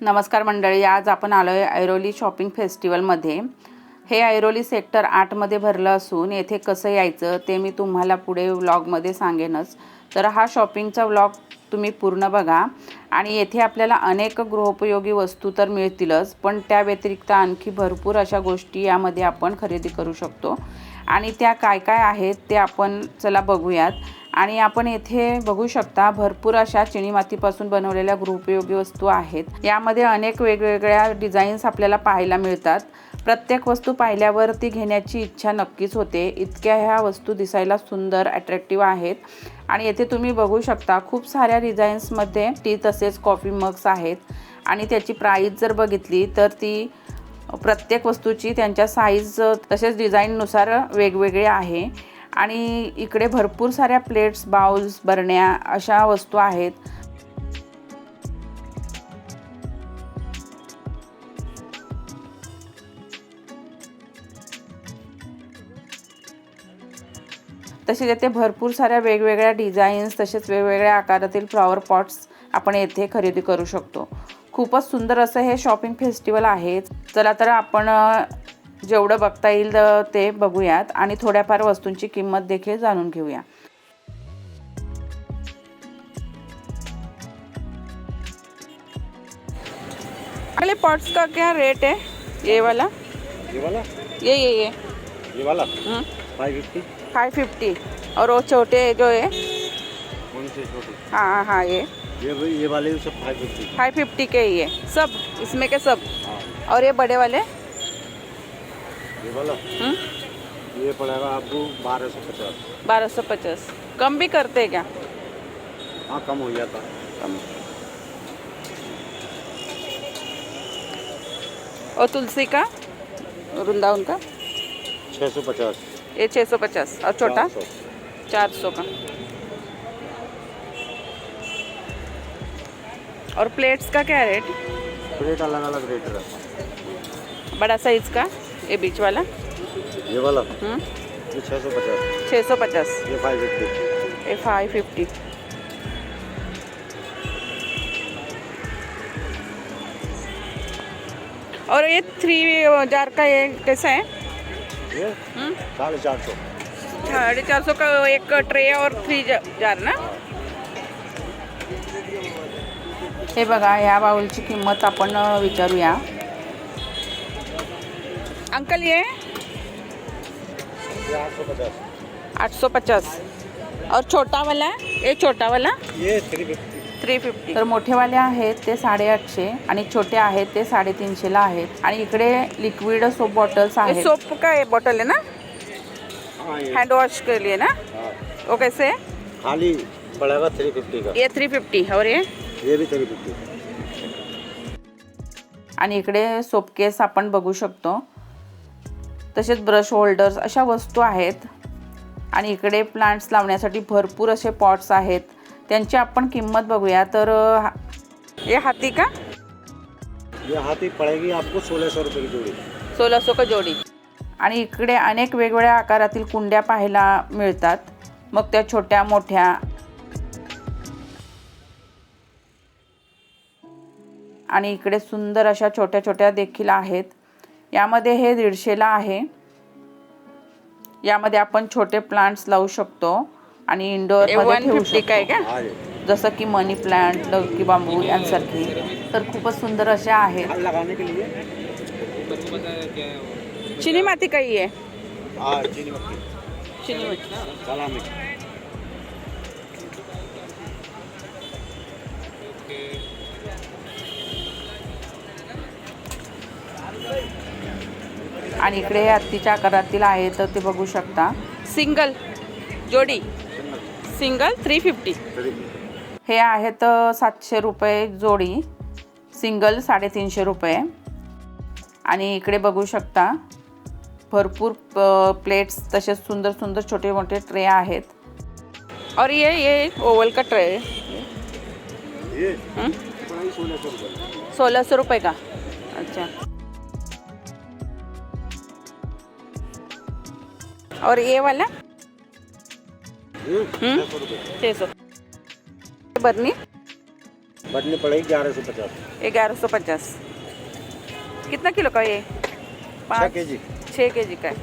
नमस्कार मंडळी, आज आपण आलोय ऐरोली शॉपिंग फेस्टिवलमध्ये। हे ऐरोली सेक्टर 8 मध्ये भरलं असून येथे कसं यायचं ते मी तुम्हाला पुढे व्लॉगमध्ये सांगेनच। तर हा शॉपिंगचा व्लॉग तुम्ही पूर्ण बघा। आणि येथे आपल्याला अनेक गृहोपयोगी वस्तू तर मिळतीलच, पण त्या व्यतिरिक्त आणखी भरपूर अशा गोष्टी यामध्ये आपण खरेदी करू शकतो। आणि त्या काय काय आहेत ते आपण चला बघूयात। आणि आपण येथे बघू शकता भरपूर अशा चिनी मातीपासून बनवलेल्या गृहोपयोगी वस्तू आहेत। यामध्ये अनेक वेगवेगळ्या डिझाईन्स आपल्याला पाहायला मिळतात। प्रत्येक वस्तू पाहिल्यावर ती घेण्याची इच्छा नक्कीच होते, इतक्या ह्या वस्तू दिसायला सुंदर अट्रॅक्टिव्ह आहेत। आणि येथे तुम्ही बघू शकता खूप साऱ्या डिझाईन्समध्ये टी तसेच कॉफी मग्स आहेत। आणि त्याची प्राइस जर बघितली तर ती प्रत्येक वस्तूची त्यांच्या साईज तसेच डिझाईननुसार वेगवेगळे आहे। आणि इकडे भरपूर साऱ्या प्लेट्स, बाउल्स, बरण्या अशा वस्तू आहेत। तसेच येथे भरपूर साऱ्या वेगवेगळ्या डिझाईन्स तसेच वेगवेगळ्या आकारातील फ्लॉवर पॉट्स आपण येथे खरेदी करू शकतो। खूपच सुंदर असं हे शॉपिंग फेस्टिवल आहे। चला तर आपण जेवढं बघता येईल ते बघूयात आणि थोड्याफार वस्तूंची किंमत देखील जाणून घेऊया। अगले पॉट्स का क्या रेट है? ये वाला ये वाला 550 और वो छोटे जो है कौन से छोटे? हाँ हाँ ये वाले सब 550 के ही है सब, इसमें के सब। हाँ। और ये बड़े वाले ये वाला ये पड़ेगा आपको 1250। 1250 कम भी करते हैं क्या? हाँ कम हो जाता। कम। और तुलसी का वृंदावन का 650। ये 650 और छोटा 400 का। और प्लेट्स का क्या रेट? प्लेट अलग अलग रेट रहता। बड़ा साइज का ये बीच वाला ये वाला ये 650। 650 ये 550। ये 550। और ये 3 जार का ये कैसा है? ये 450। 450 का एक ट्रे और 3 जार ना। हे बघा, ह्या बाउलची किंमत आपण विचारूया। अंकल ये 850। 850 और छोटा वाला ये छोटा वाला ये 350। 350। तर मोठे वाले आहेत ते 850 आणि छोटे आहेत ते 350 ला आहेत। आणि इकडे लिक्विड सोप बॉटल्स आहेत। सोप का ये बॉटल है ना? हाँ हैंड वॉश के लिए ना। हाँ। वो कैसे है? खाली पड़ेगा 350 का। ये 350 और ये भी 350। आणि इकडे सोप केस आपण बघू शकतो, तसेच ब्रश होल्डर्स अशा वस्तू आहेत। आणि इकडे प्लांट्स लावण्यासाठी भरपूर असे पॉट्स आहेत, त्यांची आपण किंमत बघूया। तर ये हाथी का ये हाथी पड़ेगी आपको 1600 रुपये की जोड़ी। 1600 का जोडी। आणि इकडे अनेक वेगवेगळ्या आकारातील कुंड्या पाहायला मिळतात, मग त्या छोट्या मोठ्या। आणि इकडे सुंदर अशा छोट्या छोट्या देखील आहेत। यामध्ये हे 150 ला आहे। यामध्ये आपण छोटे प्लांट्स लावू शकतो आणि इंडोर मध्ये ठेवू शकतो, जसं की मनी प्लांट, लौकी बांबू यांसारखी। तर खूपच सुंदर अशा आहेत। लगाने के लिए चिनी माती का ही है? हाँ चीनी मक्खी। चिनी माती काला मिर्च। आणि इकडे हे हत्तीच्या आकारातील आहे, तर ते बघू शकता। सिंगल जोडी सिंगल 350। हे आहेत 700 रुपये जोडी, सिंगल 350 रुपये। आणि इकडे बघू शकता भरपूर प्लेट्स तसेच सुंदर सुंदर छोटे मोठे ट्रे आहेत। और ये ओवल का ट्रे है, ये 1600 रुपये। 1600 रुपये का। अच्छा। और ये वाला 600 रुपये। 600। बरनी बटनी पड़ेगी 1150। 1150। कितना किलो का ये? 6 kg। 6 kg का है।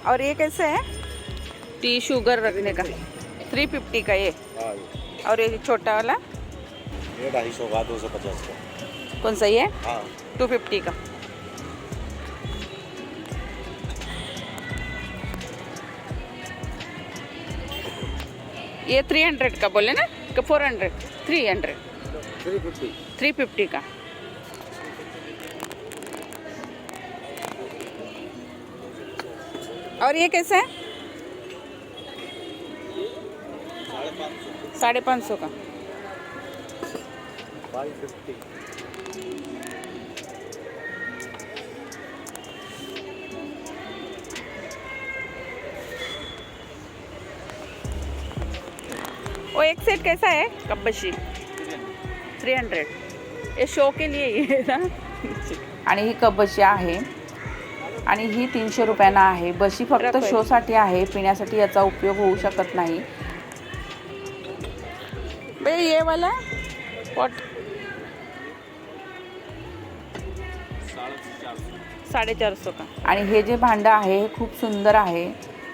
और ये कैसे है? टी शुगर रखने का 350 का ये। हाँ और ये छोटा वाला ये 250 का, 250 का। कौन सा ये? हाँ 250 का। ये 300 का बोले ना कि 400? 300। 350। 350 का। और ये कैसे है? 550 का। 550। वो एक सेट कैसा है कब्बशी? 300। ये शो के लिए ही आहे ना। आणि ही कब्बशी आहे आणि ही 300 रुपयांना आहे। बशी फक्त शोसाठी आहे, पिण्यासाठी याचा उपयोग होऊ शकत नाही। बे ये वाला पॉट 450 का। आणि हे जे भांडं आहे हे खूप सुंदर आहे।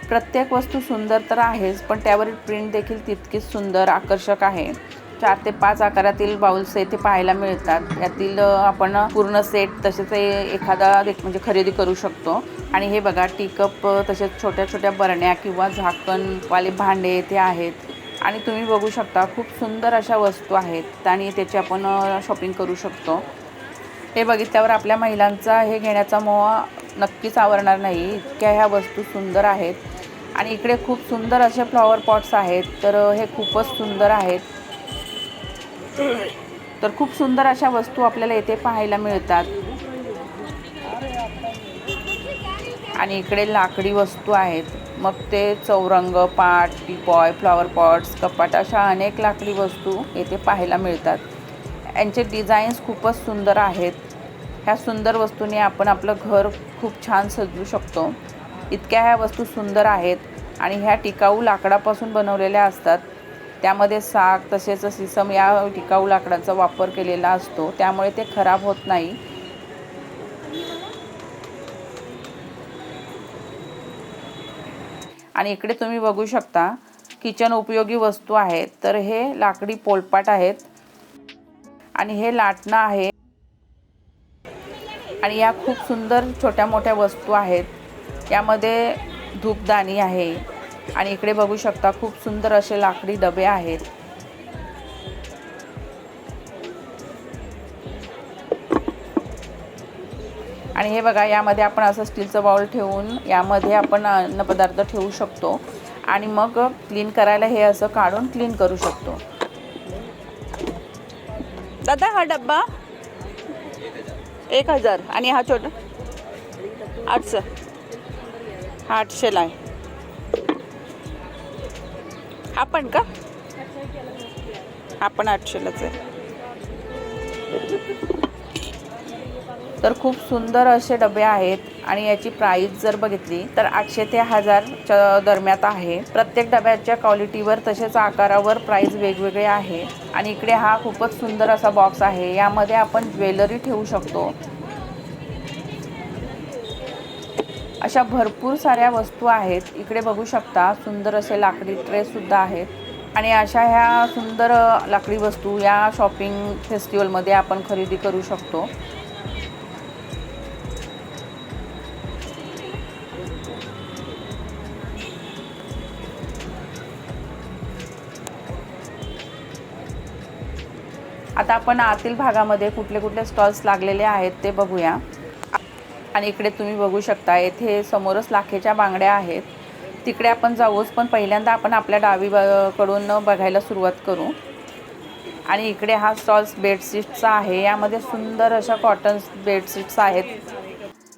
प्रत्येक वस्तू सुंदर तर आहेच, पण त्यावरील प्रिंट देखील तितकीच सुंदर आकर्षक आहे। 4 ते 5 आकारातील बाउल्स येथे पाहायला मिळतात। यातील आपण पूर्ण सेट तसेच एखादा म्हणजे खरेदी करू शकतो। आणि हे बघा टी कप तसेच छोट्या छोट्या बरण्या किंवा झाकणवाले भांडे येथे आहेत। आणि तुम्ही बघू शकता खूप सुंदर अशा वस्तू आहेत आणि त्याची आपण शॉपिंग करू शकतो। हे बघितल्यावर आपल्या महिलांचा हे घेण्याचा मोह नक्कीच आवरणार नाही, इतक्या ह्या वस्तू सुंदर आहेत। आणि इकडे खूप सुंदर असे फ्लॉवर पॉट्स आहेत, तर हे खूपच सुंदर आहेत। तर खूप सुंदर अशा वस्तू आपल्याला येथे पाहायला मिळतात। आणि इकडे लाकडी वस्तू आहेत, मग ते चौरंग, पाट, टीपॉय, फ्लॉवर पॉट्स, कपाट अशा अनेक लाकडी वस्तू येथे पाहायला मिळतात। यांचे डिझाईन्स खूपच सुंदर आहेत। ह्या सुंदर वस्तूंनी आपण आपलं घर खूप छान सजवू शकतो। इतक्या ह्या वस्तू सुंदर आहेत आणि ह्या टिकाऊ लाकडापासून बनवलेल्या असतात। त्यामध्ये साग तसेच सिसम या टिकाऊ लाकडाचा वापर केलेला असतो, त्यामुळे ते खराब होत नाही। आणि इकडे तुम्ही बघू शकता किचन उपयोगी वस्तू आहेत, तर हे लाकडी पोलपाट आहेत आणि हे लाटणं आहे। आणि या खूप सुंदर छोट्या मोठ्या वस्तू आहेत। यामध्ये धूपदाणी आहे आणि इकडे बघू शकता खूप सुंदर असे लाकडी डबे आहेत। आणि हे बघा यामध्ये आपण असं स्टीलचं बाउल ठेवून यामध्ये आपण अन्नपदार्थ ठेवू शकतो आणि मग क्लीन करायला हे असं काढून क्लीन करू शकतो। दादा हा डब्बा 1000 आणि हा छोटा 800। हा 800ला आहे। आपण का आपण 800लाच आहे। तर खूप सुंदर असे डबे आहेत आणि याची प्राइस जर बघितली तर 800 ते 1000च्या दरम्यान आहे। प्रत्येक डब्याच्या क्वालिटीवर तसेच आकारावर प्राइस वेगवेगळे आहे। आणि इकडे हा खूपच सुंदर असा बॉक्स आहे, यामध्ये आपण ज्वेलरी ठेवू शकतो। अशा भरपूर साऱ्या वस्तू आहेत। इकडे बघू शकता सुंदर असे लाकडी ट्रे सुद्धा आहेत। आणि अशा ह्या सुंदर लाकडी वस्तू या शॉपिंग फेस्टिवलमध्ये आपण खरेदी करू शकतो। आता आपण आतील भागामध्ये कुठले कुठले स्टॉल्स लागलेले आहेत ते बघूया। आणि इकडे तुम्ही बघू शकता येथे समोरच लाखेच्या बांगड्या आहेत, तिकडे आपण जाऊच, पण पहिल्यांदा आपण आपल्या डावीकडून बघायला सुरुवात करू। आणि इकडे हा स्टॉल्स बेडशीट्सचा आहे, यामध्ये सुंदर अशा कॉटन बेडशीट्स आहेत।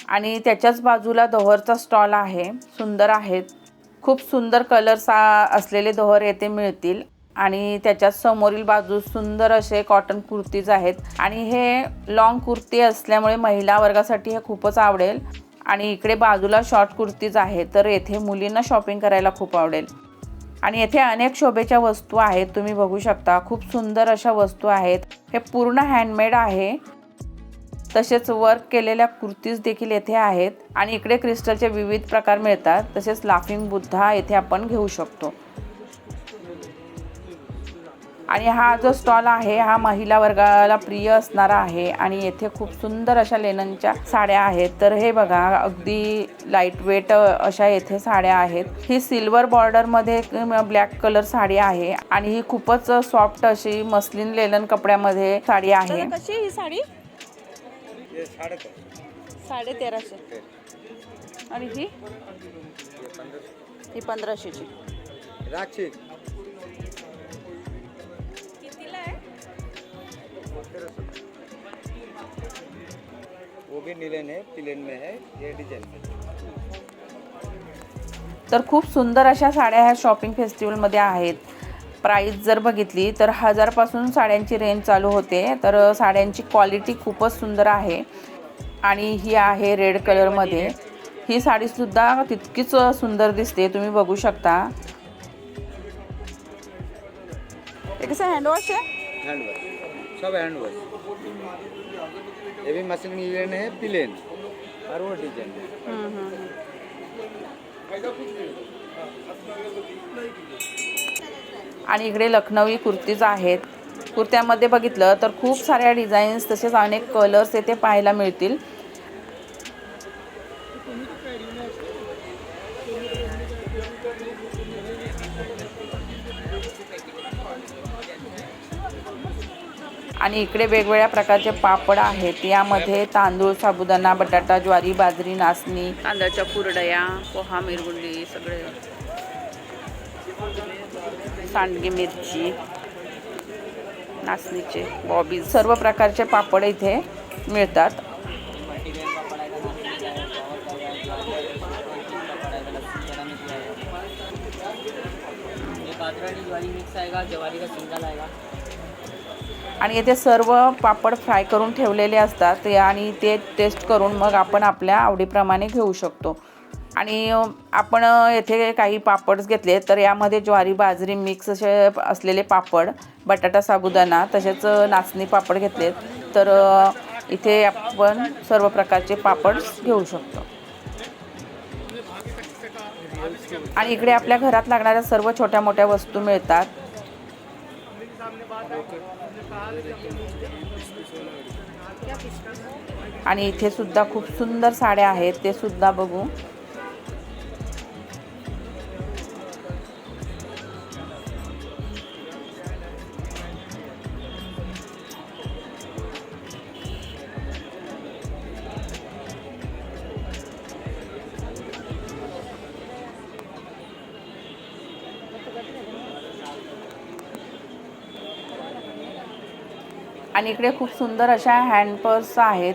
आणि त्याच्याच बाजूला दोहरचा स्टॉल आहे, सुंदर आहेत, खूप सुंदर कलर्स असलेले दोहर येथे मिळतील। आणि त्याच्या समोरील बाजूस सुंदर असे कॉटन कुर्तीज आहेत आणि हे लॉंग कुर्ती असल्यामुळे महिला वर्गासाठी हे खूपच आवडेल। आणि इकडे बाजूला शॉर्ट कुर्तीज आहे, तर येथे मुलींना शॉपिंग करायला खूप आवडेल. आणि येथे अनेक शोभेच्या वस्तू आहेत, तुम्ही बघू शकता. खूप सुंदर अशा वस्तू आहेत. हे पूर्ण हँडमेड आहे. तसेच वर्क केलेल्या कुर्तीज देखील येथे आहेत. आणि इकडे क्रिस्टलचे विविध प्रकार मिळतात. तसेच लाफिंग बुद्धा येथे आपण घेऊ शकतो. आणि हा जो स्टॉल आहे हा महिला वर्गाला प्रिय असणारा आहे. आणि येथे खूप सुंदर अशा लेननच्या साड्या आहेत. तर हे बघा, अगदी लाईट वेट अशा येथे साड्या आहेत. ही सिल्वर बॉर्डरमध्ये ब्लॅक कलर साडी आहे. आणि ही खूपच सॉफ्ट अशी मस्लिन लेलन कपड्यामध्ये साडी आहे. कशी ही साडी? ये 1350. आणि ही 1500ची. राक्षी कितीला आहे? वो भी नीलन है, प्लेन में है, ये डिजाइन में. तर खूप सुंदर अशा साड्या ह्या शॉपिंग फेस्टिवलमध्ये आहेत. प्राईस जर बघितली तर 1000 पासून साड्यांची रेंज चालू होते. तर साड्यांची क्वालिटी खूपच सुंदर आहे. आणि ही आहे रेड कलरमध्ये. ही साडीसुद्धा तितकीच सुंदर दिसते, तुम्ही बघू शकता. हे कसं हँडवॉश आहे? हैंडवर्क, सब हैंडवर्क. ये भी मशीन नीलन है, प्लेन और वो डिजाइन है. आणि इकडे लखनवी कुर्तीज आहेत. कुर्त्यामध्ये बघितलं तर खूप साऱ्या डिझाईन्स तसेच अनेक कलर्स येथे पाहायला मिळतील. आणि इकडे वेगवेगळ्या प्रकारचे पापड आहेत. यामध्ये तांदूळ, साबुदाणा, बटाटा, ज्वारी, बाजरी, नाचणी, तांदळाच्या कुरडया, पोहा, मिरगुंडी, सगळे सांडगे, मिरची, नाचणीचे बॉबी, सर्व प्रकारचे पापड इथे मिळतात. आणि येथे सर्व पापड फ्राय करून ठेवलेले असतात आणि ते टेस्ट करून मग आपण आपल्या आवडीप्रमाणे घेऊ शकतो. आणि आपण येथे काही पापड्स घेतले तर यामध्ये ज्वारी, बाजरी मिक्स असे असलेले पापड, बटाटा, साबुदाणा तसेच नाचणी पापड घेतलेत. तर इथे आपण सर्व प्रकारचे पापड घेऊ शकतो. आणि इकडे आपल्या घरात लागणाऱ्या सर्व छोट्या मोठ्या वस्तू मिळतात. आणि इथे सुद्धा खूप सुंदर साड्या आहेत, ते सुद्धा बघू. आणि इकडे खूप सुंदर अशा हँड पर्स आहेत.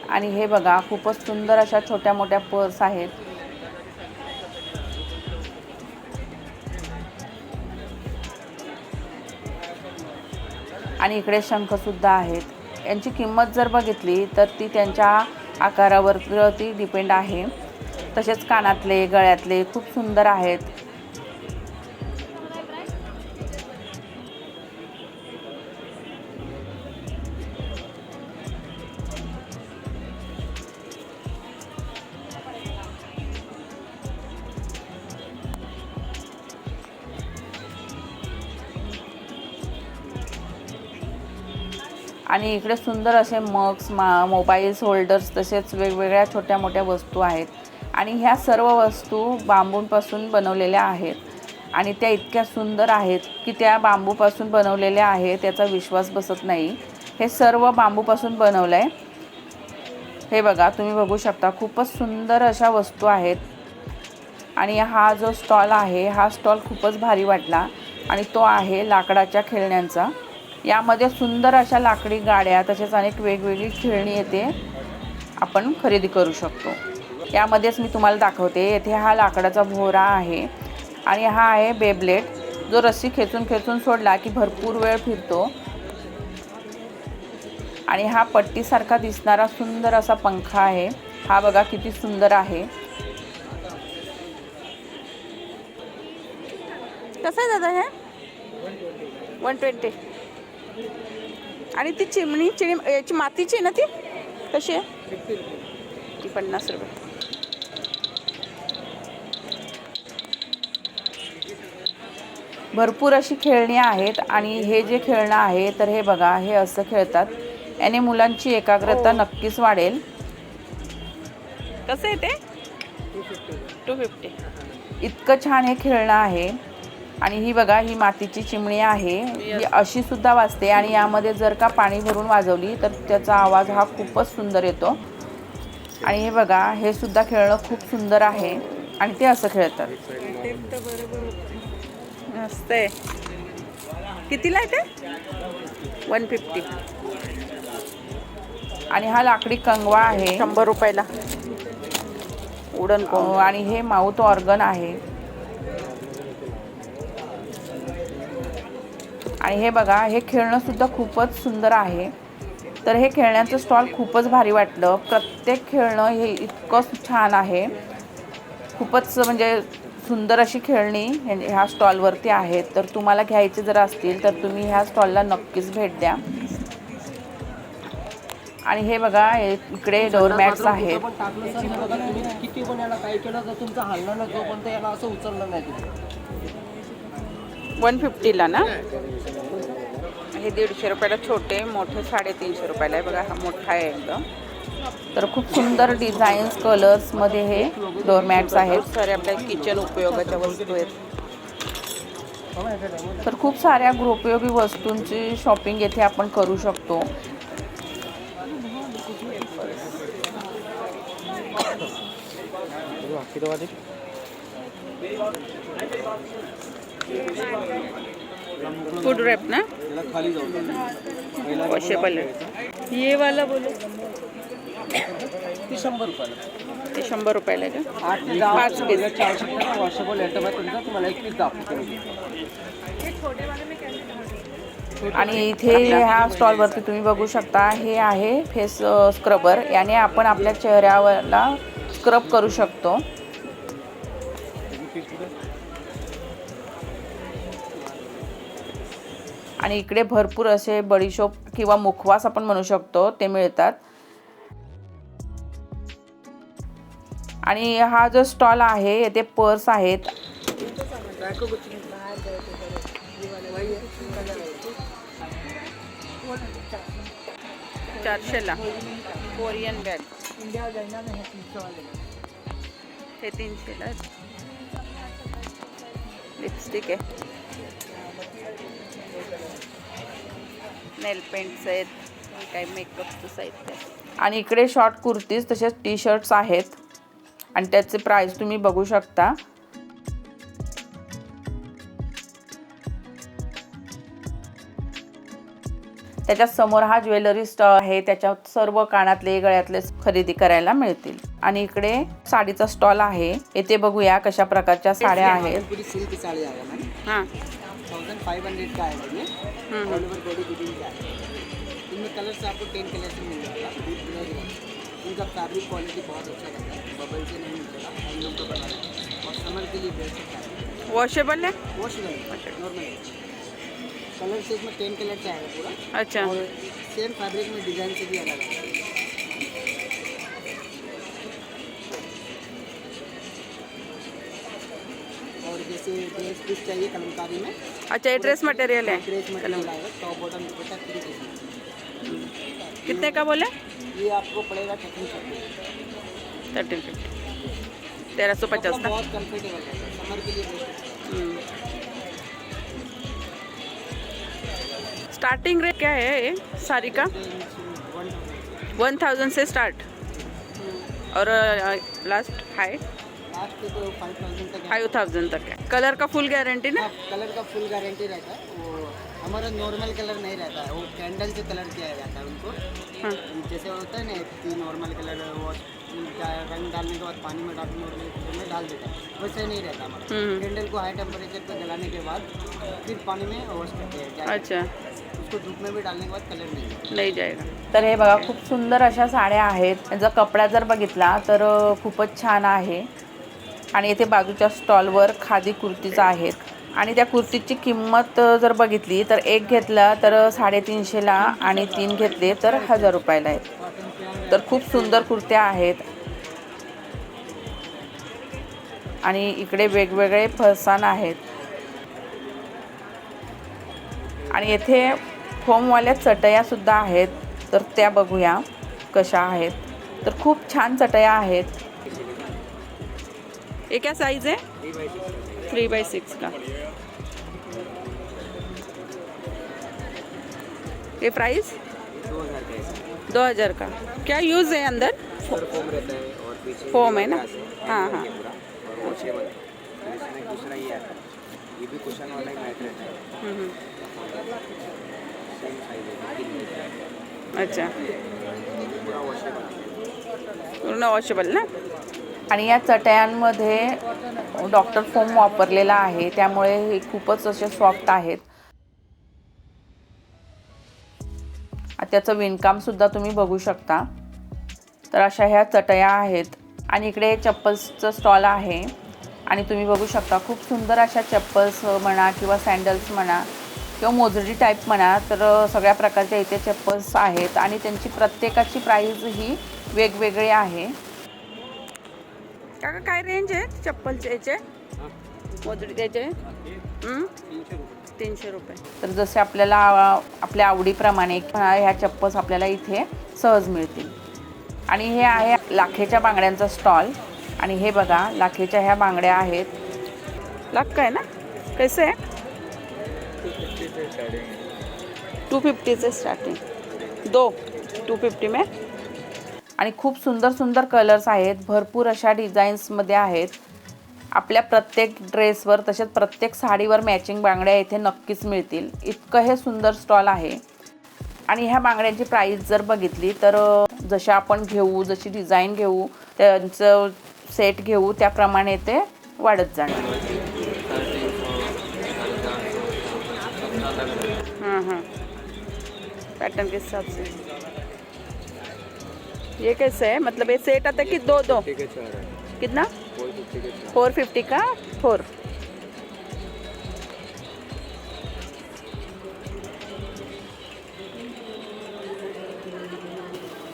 आणि हे बघा, खूपच सुंदर अशा छोट्या मोठ्या पर्स आहेत. आणि इकडे शंख सुद्धा आहेत. यांची किंमत जर बघितली तर ती त्यांच्या आकारावरती डिपेंड आहे. तसेच कानातले, गळ्यातले खूप सुंदर आहेत. आणि इकडे सुंदर असे मग्स, मोबाईल्स होल्डर्स तसेच वेगवेगळ्या छोट्या मोठ्या वस्तू आहेत. आणि ह्या सर्व वस्तू बांबूपासून बनवलेल्या आहेत. आणि त्या इतक्या सुंदर आहेत की त्या बांबूपासून बनवलेल्या आहेत त्याचा विश्वास बसत नाही. हे सर्व बांबूपासून बनवलं आहे. हे बघा, तुम्ही बघू शकता, खूपच सुंदर अशा वस्तू आहेत. आणि हा जो स्टॉल आहे हा स्टॉल खूपच भारी वाटला. आणि तो आहे लाकडाच्या खेळण्यांचा. यामध्ये सुंदर अशा लाकडी गाड्या तसेच अनेक वेगवेगळी खेळणी येते आपण खरेदी करू शकतो. यामध्येच मी तुम्हाला दाखवते. येथे हा लाकडाचा भोरा आहे आणि हा आहे बेब्लेड. जो रस्सी खेचून खेचून सोडला की भरपूर वेळ फिरतो. आणि हा पट्टीसारखा दिसणारा सुंदर असा पंखा आहे. हा बघा किती सुंदर आहे. कसं आहे दादा हे? 120. आणि ती चिमणी याची मातीची आहे ना ती? कशी आहे? ती 50 रुपये. भरपूर अशी खेळणी आहेत. आणि हे जे खेळणं आहे तर हे बघा, हे असं खेळतात. याने मुलांची एकाग्रता नक्कीच वाढेल. कसं आहे ते? 250. इतकं छान हे खेळणं आहे. आणि ही बघा, ही मातीची चिमणी आहे. ही अशी सुद्धा वाजते आणि यामध्ये जर का पाणी भरून वाजवली तर त्याचा आवाज हा खूपच सुंदर येतो. आणि हे बघा, हे सुद्धा खेळणं खूप सुंदर आहे आणि ते असं खेळतात. मस्त आहे. कितीला आहे ते? 150. आणि हा लाकडी कंगवा आहे 100 रुपयाला. उडन कोंब. आणि हे माउथ ऑर्गन आहे. आणि हे बघा, हे खेळणं सुद्धा खूपच सुंदर आहे. तर हे खेळण्याचं स्टॉल खूपच भारी वाटलं. प्रत्येक खेळणं हे इतकं छान आहे. खूपच म्हणजे सुंदर अशी खेळणी ह्या स्टॉलवरती आहेत. तर तुम्हाला घ्यायचे जर असतील तर तुम्ही ह्या स्टॉलला नक्कीच भेट द्या. आणि हे बघा, इकडे डोरमॅट्स आहेत. किती पण याला काय केलं तर तुमचं हलणार नाही, जोपर्यंत याला असं उचललं नाही तुम्ही. 150ला ना? हे 150 रुपयाला छोटे, मोठे 350 रुपयाला आहे. बघा, हा मोठा आहे एकदम. तर खूप सुंदर डिझाईन्स कलर्समध्ये हे डोरमॅट्स आहेत. खूप सारे आपल्या किचन उपयोगाच्या वस्तू आहेत. तर खूप साऱ्या गृहोपयोगी वस्तूंची शॉपिंग येथे आपण करू शकतो. फूड रॅप ना? वॉशेबल आहे. ये वाला बोलो. ती 100 रुपयाला. ते 100 रुपयाला आहे का? 8 ते 10 5 पीस. 400 रुपये वॉशेबल येतं. तुमचा तुम्हाला 1 पीस दाखवतो. आणि इथे ह्या स्टॉलवरती तुम्ही बघू शकता, हे आहे फेस स्क्रबर. याने आपण आपल्या चेहऱ्यावरला स्क्रब करू शकतो. आणि इकडे भरपूर असे बडीशोप किंवा मुखवास आपण म्हणू शकतो ते मिळतात. आणि हा जो स्टॉल आहे येथे पर्स आहेत. 400ला कोरियन बॅग. हे 300ला. लिपस्टिक आहे. नेल पेंट्स आहेत. काही मेकअपचं साहित्य. आणि इकडे शॉर्ट कुर्तीज तसेच टी शर्ट्स आहेत. आणि त्याचे प्राइस तुम्ही बघू शकता. त्याच्या समोर हा ज्वेलरी स्टॉल आहे. त्याच्यात सर्व कानातले गळ्यातले खरेदी करायला मिळतील. आणि इकडे साडीचा स्टॉल आहे. येथे बघूया कशा प्रकारच्या साड्या आहेत. पूरी सिल्क साड़ी आएगा मैम. हां. 1500 का आएगा ये. ऑल ओवर बॉडी फिटिंग का है. इनमें कलर से आपको 10 कलर से मिल जाएगा. इनका फैब्रिक क्वालिटी बहुत अच्छा रहता है. बबल से नहीं मिलेगा. हैंडलूम का बना है. और समर के लिए बेस्ट है. वॉशेबल है. वॉशेबल नॉर्मल कलर से इसमें 10 कलर से आएगा पूरा. अच्छा. और सेम फैब्रिक में डिजाइन से भी अलग है. और जैसे ड्रेस पीस चाहिए कलमकारी में. अच्छा, ये ड्रेस मटेरियल है. ड्रेस मटेरियल आएगा. टॉप बॉटम दुपट्टा 3 पीस. कितने का बोले? ये आपको पड़ेगा 1350. 1350 ना. बहुत कंफर्टेबल है. समर के लिए बेस्ट है. स्टार्टिंग रेट क्या है ये साड़ी का? 1000 से स्टार्ट. और लास्ट हाई लास्ट तो 5000 तक है. 5000 तक है. कलर का फुल गारंटी ना? कलर का फुल गारंटी रहता है. वो हमारा नॉर्मल कलर नहीं रहता है, वो कैंडल से कलर किया जाता है उनको। हाँ जैसे होता है ना कि नॉर्मल कलर वो रंग डालने के बाद पानी में डाल नॉर्मल कलर में डाल देता है, वैसे नहीं रहता हमारा। कैंडल को हाई टेम्परेचर पर जलाने के बाद फिर पानी में वॉश करते हैं। अच्छा, उसको धूप में भी डालने के बाद कलर नहीं जाता। नाही जाएगा। तर हे बघा खूप सुंदर अशा साड्या आहेत. त्यांचा कपडा जर बघितला तर खूपच छान आहे. आणि इथे बाजूच्या स्टॉलवर खादी कुर्तीज आहेत आणि त्या कुर्तीची किंमत जर बघितली तर एक घेतला तर 350ला आणि 3 घेतले तर 1000 रुपयाला आहेत. तर खूप सुंदर कुर्त्या आहेत. आणि इकडे वेगवेगळे फरसाण आहेत. आणि येथे फोमवाल्या चटया सुद्धा आहेत. तर त्या बघूया कशा आहेत. तर खूप छान चटया आहेत. ये क्या साइज है? 3x6 का। ये प्राइस 2000 का। क्या यूज़ है अंदर? फोम रहता है और पीछे फोम है ना? हाँ हाँ। और वॉशेबल है। इसमें दूसरा ये आता है, ये भी कुशन वाला ही मैट रहता है। सेम साइज है। अच्छा, पूरा वॉशेबल है। पूर्ण वॉशेबल ना? आणि या चटयांमध्ये डॉक्टर फोम वापरलेला आहे. त्यामुळे हे खूपच असे सॉफ्ट आहेत. त्याचं विणकाम सुद्धा तुम्ही बघू शकता. तर अशा ह्या चटया आहेत. आणि इकडे चप्पल्सचं स्टॉल आहे. आणि तुम्ही बघू शकता खूप सुंदर अशा चप्पल्स म्हणा किंवा सँडल्स म्हणा किंवा मोजडी टाईप म्हणा, तर सगळ्या प्रकारच्या इथे चप्पल्स आहेत. आणि त्यांची प्रत्येकाची प्राईस ही वेगवेगळी आहे. काका काय रेंज आहे चप्पलचे याचे? मोजडी त्याचे 300 रुपये। तर जसे आपल्याला आपल्या आवडीप्रमाणे ह्या चप्पल्स आपल्याला इथे सहज मिळतील. आणि हे आहे लाखेच्या बांगड्यांचा स्टॉल. आणि हे बघा लाखेच्या ह्या बांगड्या आहेत. लाख का है ना? कैसे है? 250 से स्टार्टिंग, 2 250 में। आणि खूप सुंदर सुंदर कलर्स आहेत. भरपूर अशा डिझाईन्समध्ये आहेत. आपल्या प्रत्येक ड्रेसवर तसेच प्रत्येक साडीवर मॅचिंग बांगड्या इथे नक्कीच मिळतील. इतकं हे सुंदर स्टॉल आहे. आणि ह्या बांगड्यांची प्राईस जर बघितली तर जशा आपण घेऊ, जशी डिझाईन घेऊ, त्यांचं सेट घेऊ त्याप्रमाणे ते वाढत जाणार. हाँ हाँ, पैटर्न के हिसाब से। ये कैसे है? मतलब ये सेट आता है कि दो दो? कितना? 450 का 4।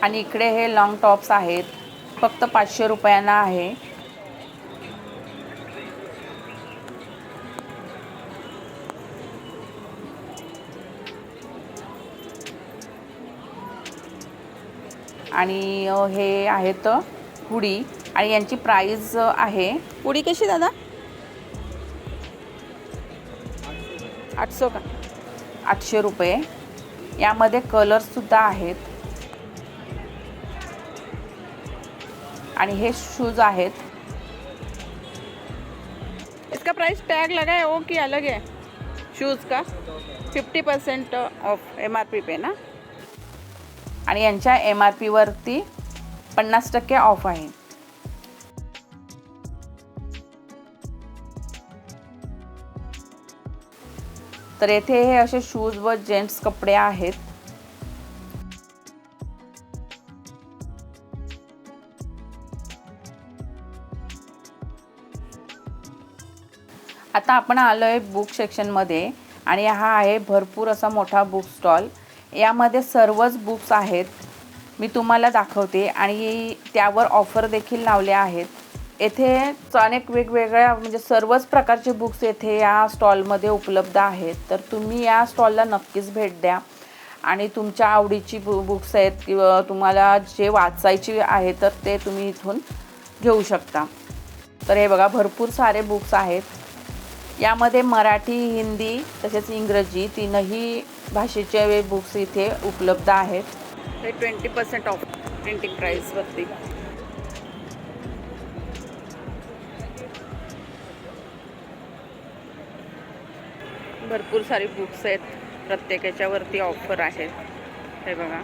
आणि इकडे हे लॉंग टॉप्स आहेत. फक्त 500 रुपयांना आहे. आणि हे आहेत हुडी आणि यांची प्राइस आहे. उडी कशी दादा? 800 का? 800 रुपये. यामध्ये कलर्ससुद्धा आहेत. आणि हे शूज आहेत. इसका प्राइस टैग लगा है वो कि अलग है? शूज़ का 50% ऑफ MRP पे ना? आणि यांच्या MRP वरती 50% ऑफ आहे. तर येथे हे असे शूज व जेंट्स कपडे आहेत. आता आपण आलोय बुक सेक्शनमध्ये आणि हा आहे भरपूर असा मोठा बुक स्टॉल. यामध्ये सर्वच बुक्स आहेत. मी तुम्हाला दाखवते आणि त्यावर ऑफर देखील लावल्या आहेत. येथे अनेक वेगवेगळ्या म्हणजे सर्वच प्रकारचे बुक्स येथे या स्टॉलमध्ये उपलब्ध आहेत. तर तुम्ही या स्टॉलला नक्कीच भेट द्या आणि तुमच्या आवडीची बुक्स आहेत किंवा तुम्हाला जे वाचायची आहे तर ते तुम्ही इथून घेऊ शकता. तर हे बघा भरपूर सारे बुक्स आहेत. यामध्ये मराठी, हिंदी तसेच इंग्रजी तीनही भाषेचे बुक्स इथे उपलब्ध आहेत. हे 20% ऑफ प्रिंटिंग प्राइस वरती. भरपूर सारी बुक्स आहेत. प्रत्येकाच्या वरती ऑफर आहेत. हे बघा,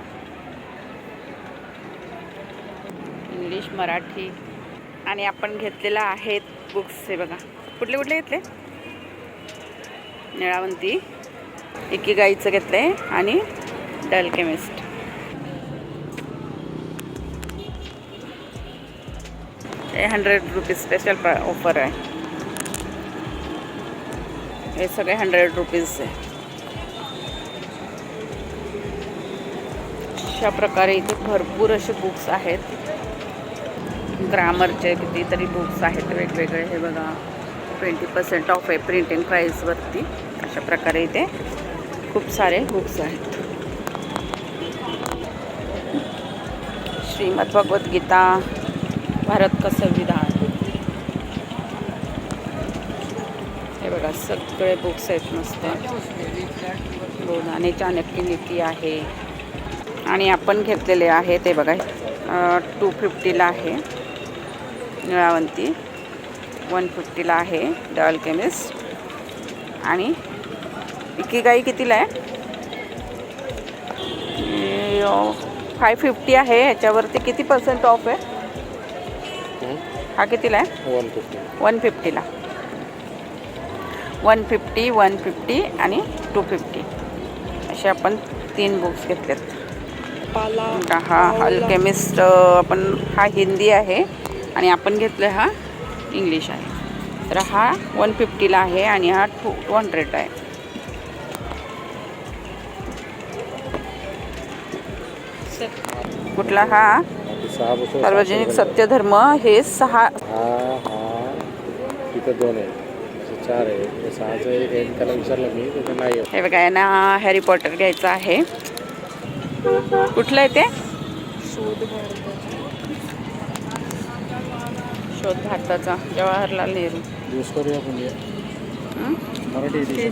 इंग्लिश, मराठी. आणि आपण घेतलेला आहेत बुक्स. हे बघा, कुठले कुठले घेतले? निळावंती, इकिगाईचं घेतले आणि द अल्केमिस्ट. हे 100 रुपीज स्पेशल ऑफर आहे. हे सगळे 100 रुपीज आहे. अशा प्रकारे इथे भरपूर असे बुक्स आहेत. ग्रामरचे कितीतरी बुक्स आहेत वेगवेगळे. हे बघा, 20% ऑफ आहे प्रिंटिंग प्राईसवरती. अशा प्रकारे इथे खूप सारे बुक्स आहेत. श्रीमद भगवद्गीता, भारत का संविधान. हे बघा, सगळे बुक्स आहेत मस्त. बोधाने चाणक्य नीती आहे. आणि आपण घेतलेले आहे ते बघा, 250ला आहे निळावंती, 150ला आहे द अल्केमिस्ट. आणि इकिगाई कितीला आहे? 550 आहे. ह्याच्यावरती किती % ऑफ आहे? हा कितीला आहे? 150ला. 150, 150 आणि 250 असे आपण 3 बुक्स घेतलेत. हा अल्केमिस्ट हा हिंदी आहे आणि आपण घेतलं हा इंग्लिश आहे. तर हा 150ला आहे आणि हा 200 आहे. कुठला? हा सार्वजनिक सत्यधर्म. हे 6. तिथं 2 आहे, 4 आहे, 6चं एक त्याला विचारलं मी, तर नाही. हे बघा, यांना हॅरी पॉटर घ्यायचं आहे. कुठलं आहे ते? शोध भारताचा, जवाहरलाल नेहरू. यूज करूया म्हणजे मराठी.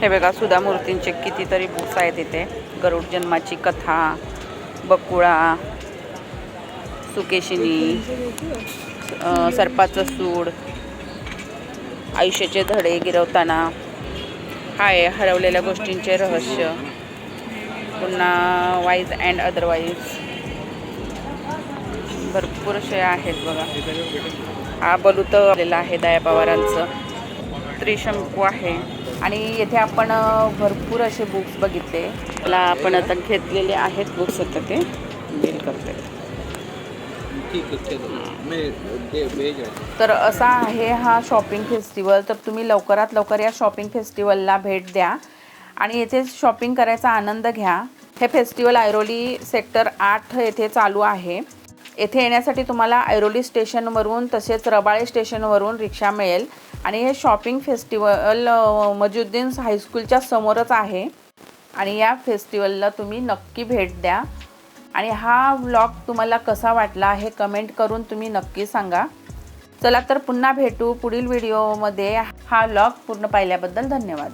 हे बघा, सुधा मूर्तींचे कितीतरी बुक्स आहेत इथे. गरुड जन्माची कथा, बकुळा, सुकेशिनी, सर्पाचं सूड, आयुष्याचे धडे गिरवताना, हाय हरवलेल्या गोष्टींचे रहस्य, पुन्हा वाईज अँड अदरवाईज. भरपूर असे आहेत बघा. हा बलूत आलेला आहे दया पवारांचं. त्रिशंकू आहे. आणि येथे आपण भरपूर असे बुक्स बघितले. मला आपण आता घेतलेले आहेत बुक्स. आता ते बिल करते. तर असा आहे हा शॉपिंग फेस्टिवल. तर तुम्ही लवकरात लवकर या शॉपिंग फेस्टिवलला भेट द्या आणि येथे शॉपिंग करायचा आनंद घ्या. हे फेस्टिवल ऐरोली सेक्टर 8 येथे चालू आहे. येथे येण्यासाठी तुम्हाला ऐरोली स्टेशनवरून तसेच रबाळे स्टेशनवरून रिक्षा मिळेल. आणि हे शॉपिंग फेस्टिवल मजुद्दीन हायस्कूलच्या समोरच आहे. आणि या फेस्टिवलला तुम्ही नक्की भेट द्या. आणि हा व्लॉग तुम्हाला कसा वाटला हे कमेंट करून तुम्ही नक्की सांगा. चला तर पुन्हा भेटू पुढील व्हिडिओमध्ये. हा व्लॉग पूर्ण पाहिल्याबद्दल धन्यवाद.